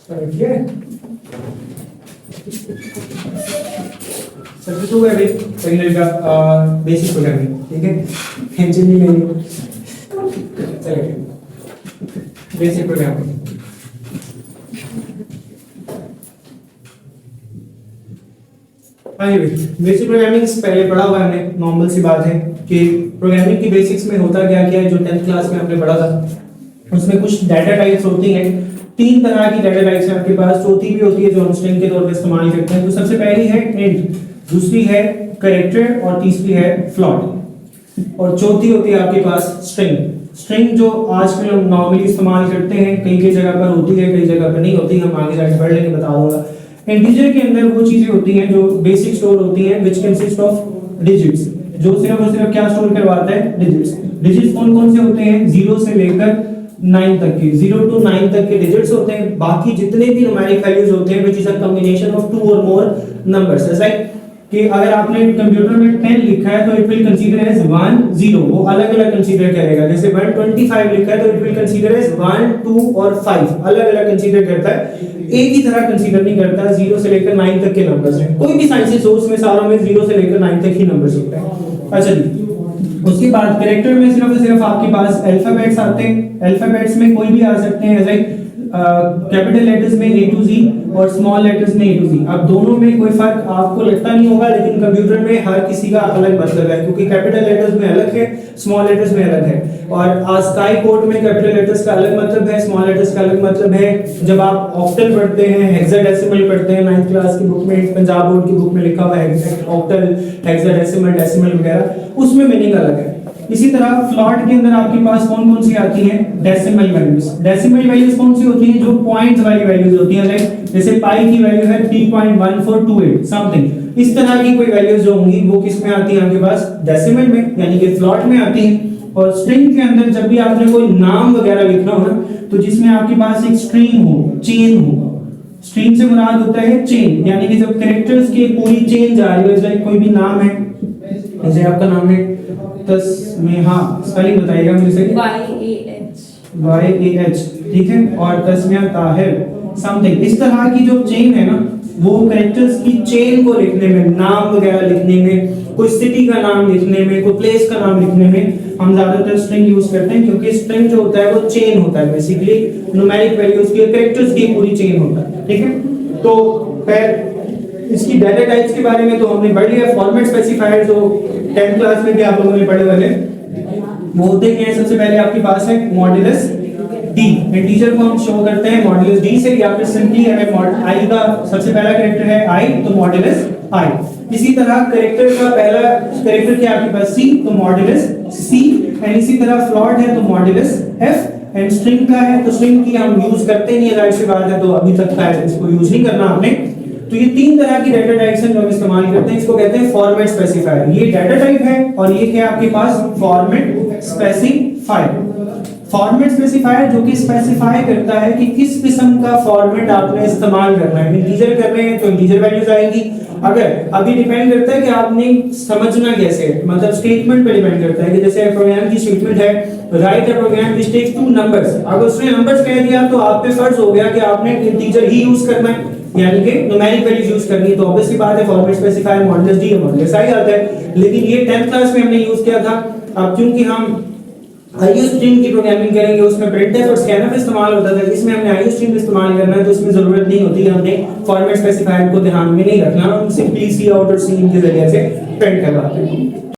ठीक है, subject to है सेकेंडरी का बेसिक प्रोग्रामिंग। ठीक है, टेंशन नहीं लेनी, चलिए बेसिक प्रोग्रामिंग। बेसिक प्रोग्रामिंग पहले पढ़ा हुआ है हमने, नॉर्मल सी बात है कि प्रोग्रामिंग की बेसिक्स में होता क्या क्या है, जो 10th क्लास में हमने पढ़ा था उसमें कुछ डाटा टाइप्स होती हैं। 3 तरह की डाटा टाइप्स हैं आपके पास, चौथी भी होती है जो हम स्ट्रिंग के तौर पे इस्तेमाल करते हैं। तो सबसे पहली है इंट, दूसरी है कैरेक्टर और तीसरी है फ्लोट और चौथी होती है आपके पास स्ट्रिंग। स्ट्रिंग जो आजकल हम नॉर्मली इस्तेमाल करते हैं, कई कई जगह पर होती है, कई जगह पर नहीं होती, हम आगे जाके पढ़ लेंगे, बता दूंगा। इंटीजर के अंदर वो चीजें होती हैं जो बेसिक स्टोर होती हैं, व्हिच कंसिस्ट ऑफ डिजिट्स, जो सिर्फ और सिर्फ क्या स्टोर करवाता है, डिजिट्स। डिजिट्स कौन कौन से होते हैं, 0 से लेकर 9 तक के, 0 to 9 तक के डिजिट्स होते हैं। बाकी जितने भी न्यूमेरिक वैल्यूज होते हैं which is a combination of 2 और मोर नंबर्स। जैसे कि अगर आपने कंप्यूटर में 10 लिखा है तो इट विल कंसीडर एज 1 0, वो अलग अलग कंसीडर करेगा। जैसे 125 लिखा है तो इट विल कंसीडर एज 1 2 और 5, अलग अलग कंसीडर करता है, एक ही तरह कंसीडर नहीं करता। 0 से लेकर 9 तक के नंबर्स हैं, कोई भी साइंस सोर्स में सारों में 0 से लेकर 9 तक ही नंबर्स होते हैं। अच्छा जी, उसके बाद कैरेक्टर में सिर्फ और सिर्फ आपके पास अल्फाबेट्स आते हैं। अल्फाबेट्स में कोई भी आ सकते हैं, लाइक कैपिटल लेटर्स में A to Z और स्मॉल लेटर्स में A to Z। अब दोनों में कोई फर्क आपको लगता नहीं होगा, लेकिन कंप्यूटर में हर किसी का अलग मतलब है, क्योंकि कैपिटल लेटर्स में अलग है, स्मॉल लेटर्स में अलग है। और ASCII कोड में कैपिटल लेटर्स का अलग मतलब है, स्मॉल लेटर्स का अलग मतलब है। जब आप ऑक्टल पढ़ते हैं, हेक्साडेसिमल पढ़ते हैं 9th क्लास की बुक में, पंजाब बोर्ड की बुक में लिखा हुआ है ऑक्टल, हेक्साडेसिमल, डेसिमल वगैरह, उसमें मीनिंग अलग है। इसी तरह फ्लॉट के अंदर आपके पास कौन कौन सी आती हैं, डेसिमल वैल्यूज। डेसिमल वैल्यूज कौन सी होती हैं, जो पॉइंट्स वाली वैल्यूज होती हैं, लाइक जैसे पाई की वैल्यू है 3.1428 समथिंग, इस तरह की कोई वैल्यूज जो होंगी वो किस में आती हैं आपके पास, डेसिमल में, यानी कि फ्लॉट में आती हैं। और स्ट्रिंग के अंदर जब भी आपने कोई नाम वगैरह लिखना हो ना, तो जिसमें आपके पास एक स्ट्रिंग हो, चेन हो, स्ट्रिंग से मुराद होता है चेन, यानी कि जब कैरेक्टर्स की पूरी चेन जा रही है, जैसे कोई भी नाम है, जैसे आपका नाम है तस्मेहा, स्पेलिंग बताइएगा मुझे, YAH, ठीक है, और तस्मिया ताहिर समथिंग, इस तरह की जो चेन है ना, वो कैरेक्टर्स की चेन को लिखने में, नाम वगैरह लिखने में, कोई सिटी का नाम लिखने में, कोई प्लेस का नाम लिखने में हम ज्यादातर स्ट्रिंग यूज करते हैं, क्योंकि स्ट्रिंग जो होता है वो चेन होता है, बेसिकली न्यूमेरिक वैल्यूज की, कैरेक्टर्स की पूरी चेन होता है। ठीक है, तो फिर इसकी डाटा टाइप्स के बारे में तो हमने पढ़ लिया। फॉर्मेट स्पेसिफायर जो 10th क्लास में भी आप लोगों ने पढ़े हुए थे, वो होते क्या है, सबसे पहले आपके पास है मॉड्यूलस डी। इंटीजर को हम शो करते हैं मॉड्यूलस डी से, या फिर सिंपली हमें आई का सबसे पहला कैरेक्टर है आई, तो मॉड्यूलस आई। इसी तरह कैरेक्टर का पहला कैरेक्टर क्या आपके पास सी, तो मॉड्यूलस सी। एंड इसी तरह फ्लॉट है तो मॉड्यूलस एफ। एंड स्ट्रिंग का है तो स्ट्रिंग की हम यूज करते नहीं है, जाहिर सी बात है, तो अभी तक का है, इसको यूज नहीं करना आपने। तो ये 3 तरह की डाटा टाइप्स हैं जो हम इस्तेमाल करते हैं, इसको कहते हैं फॉर्मेट स्पेसिफायर। ये डाटा टाइप है और ये क्या आपके पास फॉर्मेट स्पेसिफायर। फॉर्मेट स्पेसिफायर जो कि स्पेसिफाई करता है कि किस किस्म का फॉर्मेट आपने इस्तेमाल करना है। इंटीजर कर रहे हैं तो इंटीजर वैल्यूज आएंगी, अगर अभी डिपेंड करता है कि आपने समझना कैसे है, मतलब स्टेटमेंट पे डिपेंड करता है कि जैसे प्रोग्राम की स्टेटमेंट है, write a program which takes 2 numbers, अगर उसने नंबर्स कह दिया तो आप पे फर्ज हो गया कि आपने इंटीजर ही यूज करना है, यानी कि न्यूमेरिक वैल्यूज यूज करनी है, तो ऑब्वियसली बात है format specifier modulus D modulus I आता है। लेकिन ये 10th क्लास में हमने यूज किया था। अब क्योंकि हम आईओ स्ट्रीम की प्रोग्रामिंग करेंगे, उसमें प्रिंटफ और स्कैनफ इस्तेमाल होता था, इसमें हमने आईओ स्ट्रीम इस्तेमाल करना है, तो इसमें जरूरत नहीं होती, हमने फॉर्मेट स्पेसिफायर को ध्यान में नहीं रखना, हम सिंपली सी आउट और सी इन के जरिए से प्रिंट करवाते हैं।